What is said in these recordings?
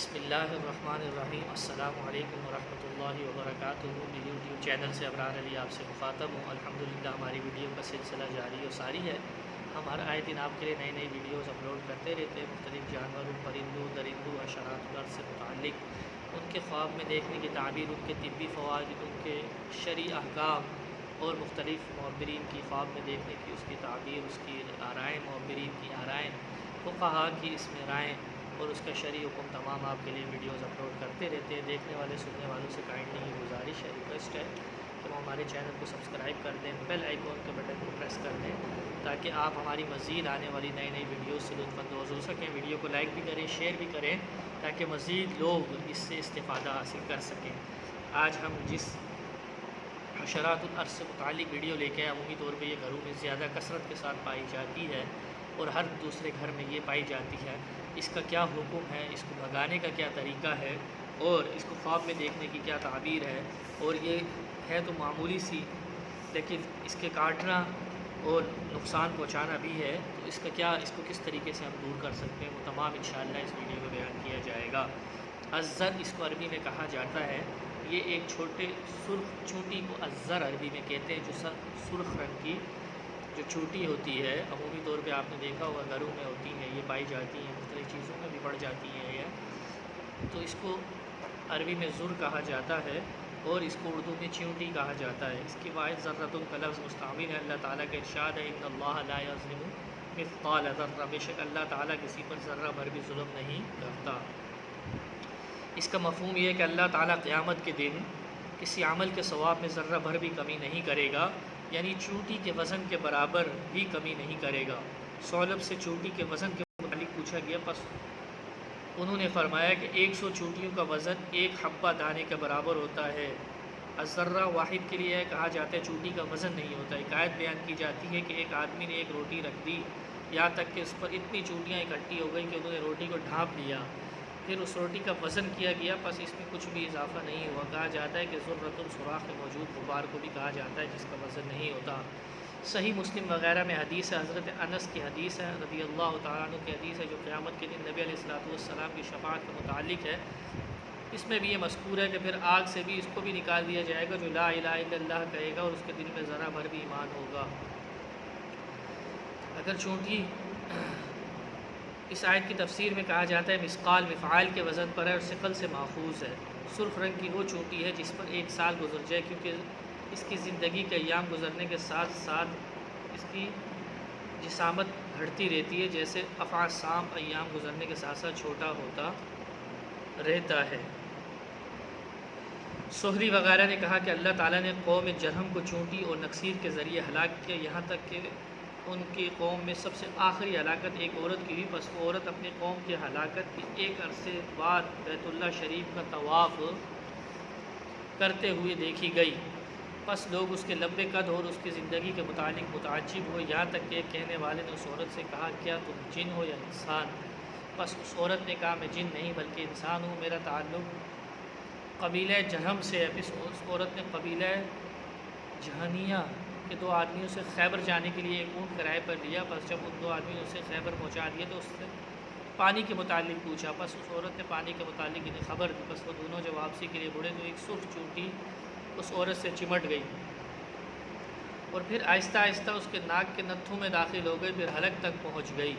بسم اللہ الرحمن الرحیم۔ السلام علیکم ورحمۃ اللہ وبرکاتہ۔ میری یوٹیوب چینل سے ابرار علی آپ سے مخاطب ہوں۔ الحمدللہ ہماری ویڈیو کا سلسلہ جاری و ساری ہے۔ ہم ہر آئے دن آپ کے لیے نئی ویڈیوز اپلوڈ کرتے رہتے ہیں، مختلف جانوروں، پرندوں، درندوں، حشرات الارض سے متعلق ان کے خواب میں دیکھنے کی تعبیر، ان کے طبی فوائد، ان کے شرعی احکام اور مختلف معبرین کی خواب میں دیکھنے کی اس کی تعبیر، اس کی آرائیں، معبرین کی آرائیں، فقہا کی اس میں رائیں اور اس کا شرعی حکم تمام آپ کے لیے ویڈیوز اپلوڈ کرتے رہتے ہیں۔ دیکھنے والے سننے والوں سے کائنڈلی یہ گزارش ہے، ریکویسٹ ہے کہ وہ ہمارے چینل کو سبسکرائب کر دیں، بیل آئیکن کے بٹن کو پریس کر دیں تاکہ آپ ہماری مزید آنے والی نئی ویڈیوز سے لطف اندوز ہو سکیں۔ ویڈیو کو لائک بھی کریں، شیئر بھی کریں تاکہ مزید لوگ اس سے استفادہ حاصل کر سکیں۔ آج ہم جس حشرات الارض سے متعلق ویڈیو لے کے عمومی طور پہ یہ گھروں میں زیادہ کثرت کے ساتھ پائی جاتی ہے اور ہر دوسرے گھر میں یہ پائی جاتی ہے، اس کا کیا حکم ہے، اس کو بھگانے کا کیا طریقہ ہے اور اس کو خواب میں دیکھنے کی کیا تعبیر ہے، اور یہ ہے تو معمولی سی لیکن اس کے کاٹنا اور نقصان پہنچانا بھی ہے، تو اس کو کس طریقے سے ہم دور کر سکتے ہیں، وہ تمام انشاءاللہ اس ویڈیو میں بیان کیا جائے گا۔ الزر اس کو عربی میں کہا جاتا ہے، یہ ایک چھوٹے سرخ چونٹی کو الزر عربی میں کہتے ہیں، جو سرخ رنگ کی جو چونٹی ہوتی ہے، عمومی طور پہ آپ نے دیکھا ہوگا گھروں میں ہوتی ہیں، یہ پائی جاتی ہیں، مختلف چیزوں میں بھی پڑ جاتی ہیں یہ، تو اس کو عربی میں زر کہا جاتا ہے اور اس کو اردو میں چونٹی کہا جاتا ہے۔ اس کی واحد ذرۃ کا لفظ مستعمل ہے، اللہ تعالیٰ کا ارشاد ہے ان اللہ لا یظلم مثقال ذرہ، بے شک اللہ تعالیٰ کسی پر ذرہ بھر بھی ظلم نہیں کرتا۔ اس کا مفہوم یہ ہے کہ اللہ تعالیٰ قیامت کے دن کسی عمل کے ثواب میں ذرہ بھر بھی کمی نہیں کرے گا، یعنی چونٹی کے وزن کے برابر بھی کمی نہیں کرے گا۔ سولب سے چونٹی کے وزن کے متعلق پوچھا گیا، پس انہوں نے فرمایا کہ 100 چونٹیوں کا وزن ایک حبہ دانے کے برابر ہوتا ہے۔ الذرہ واحد کے لیے کہا جاتا ہے، چونٹی کا وزن نہیں ہوتا۔ ایک آیت بیان کی جاتی ہے کہ ایک آدمی نے ایک روٹی رکھ دی، یہاں تک کہ اس پر اتنی چونٹیاں اکٹھی ہو گئیں کہ انہوں نے روٹی کو ڈھانپ لیا، پھر اس روٹی کا وزن کیا گیا، پس اس میں کچھ بھی اضافہ نہیں ہوا۔ کہا جاتا ہے کہ ذرۃ السراخ میں موجود غبار کو بھی کہا جاتا ہے جس کا وزن نہیں ہوتا۔ صحیح مسلم وغیرہ میں حدیث ہے، حضرت انس کی حدیث ہے رضی اللہ تعالیٰ عنہ کی حدیث ہے، جو قیامت کے دن نبی علیہ الصلوۃ والسلام کی شفاعت کے متعلق ہے۔ اس میں بھی یہ مذکور ہے کہ پھر آگ سے بھی اس کو بھی نکال دیا جائے گا جو لا الہ الا اللہ کہے گا اور اس کے دل میں ذرہ بھر بھی ایمان ہوگا۔ اگر چونٹی اس آیت کی تفسیر میں کہا جاتا ہے مثقال مفعال کے وزن پر ہے اور ثقل سے ماخوذ ہے۔ سرخ رنگ کی وہ چونٹی ہے جس پر 1 سال گزر جائے، کیونکہ اس کی زندگی کے ایام گزرنے کے ساتھ ساتھ اس کی جسامت گھٹتی رہتی ہے، جیسے افعی سام ایام گزرنے کے ساتھ ساتھ چھوٹا ہوتا رہتا ہے۔ سہری وغیرہ نے کہا کہ اللہ تعالیٰ نے قوم جرہم کو چونٹی اور نکسیر کے ذریعے ہلاک کیا، یہاں تک کہ ان کی قوم میں سب سے آخری ہلاکت ایک عورت کی ہوئی، پس وہ عورت اپنی قوم کی ہلاکت کے ایک عرصے بعد بیت اللہ شریف کا طواف کرتے ہوئے دیکھی گئی، پس لوگ اس کے لمبے قد اور اس کی زندگی کے متعلق متعجب ہوئے، یہاں تک کہ ایک کہنے والے نے اس عورت سے کہا کیا تم جن ہو یا انسان؟ پس اس عورت نے کہا میں جن نہیں بلکہ انسان ہوں، میرا تعلق قبیلہ جہم سے ہے۔ اس عورت نے قبیلہ جہنیہ کے 2 آدمیوں سے خیبر جانے کے لیے ایک اونٹ کرائے پر لیا، پس جب ان 2 آدمیوں سے خیبر پہنچا دیا تو اس سے پانی کے متعلق پوچھا، پس اس عورت نے پانی کے متعلق انہیں خبر دی، پس وہ دونوں جب واپسی کے لیے مڑے تو ایک سرخ چونٹی اس عورت سے چمٹ گئی اور پھر آہستہ آہستہ اس کے ناک کے نتھوں میں داخل ہو گئی، پھر حلق تک پہنچ گئی،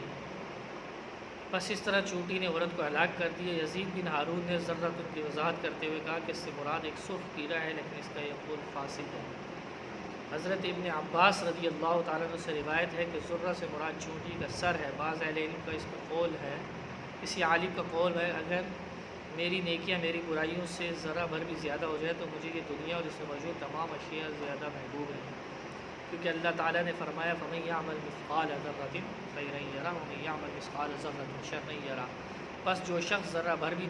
بس اس طرح چونٹی نے عورت کو ہلاک کر دیا۔ یزید بن ہارون نے ذرۃ کی وضاحت کرتے ہوئے کہا کہ اس سے مراد ایک سرخ کیڑا ہے، لیکن اس کا یہ قول فاسد ہے۔ حضرت ابن عباس رضی اللہ تعالیٰ عنہ سے روایت ہے کہ ذرہ سے مراد چونٹی کا سر ہے۔ بعض اہل علم کا اس میں قول ہے، کسی عالم کا قول ہے، اگر میری نیکیاں میری برائیوں سے ذرہ بھر بھی زیادہ ہو جائے تو مجھے یہ دنیا اور اس میں موجود تمام اشیاء زیادہ محبوب ہیں، کیونکہ اللہ تعالیٰ نے فرمایا فَمَن يَعْمَلْ مِثْقَالَ ذَرَّةٍ خَيْرًا يَرَهُ وَمَن يَعْمَلْ مِثْقَالَ ذَرَّةٍ شَرًّا يَرَهُ، پس جو شخص ذرہ بھر بھی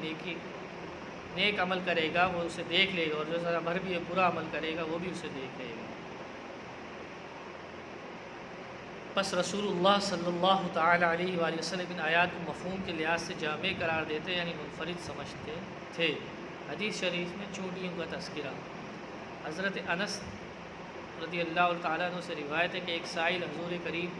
نیک عمل کرے گا وہ اسے دیکھ لے گا، اور جو ذرہ بھر بھی برا عمل کرے گا وہ بھی اسے دیکھ لے گا۔ پس رسول اللہ صلی اللہ تعالیٰ علیہ وآلہ وسلم ان آیات کو مفہوم کے لحاظ سے جامع قرار دیتے یعنی منفرد سمجھتے تھے۔ حدیث شریف میں چونٹیوں کا تذکرہ، حضرت انس رضی اللہ تعالیٰ عنہ سے روایت ہے کہ ایک سائل حضور کریم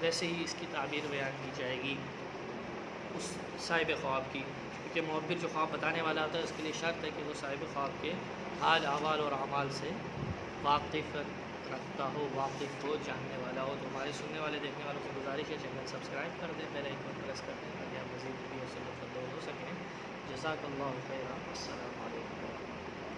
ویسے ہی اس کی تعبیر بیان کی جائے گی اس صاحب خواب کی، کیونکہ معبر جو خواب بتانے والا ہوتا ہے اس کے لیے شرط ہے کہ وہ صاحب خواب کے حال احوال اور اعمال سے واقف رکھتا ہو، واقف ہو، جاننے والا ہو۔ تو ہمارے سننے والے دیکھنے والوں سے گزارش ہے چینل سبسکرائب کر دیں، بیل آئیکن پریس کر دیں تاکہ آپ مزید ویڈیو سے مطلب ہو سکیں۔ جزاک اللہ خیرا، السلام علیکم۔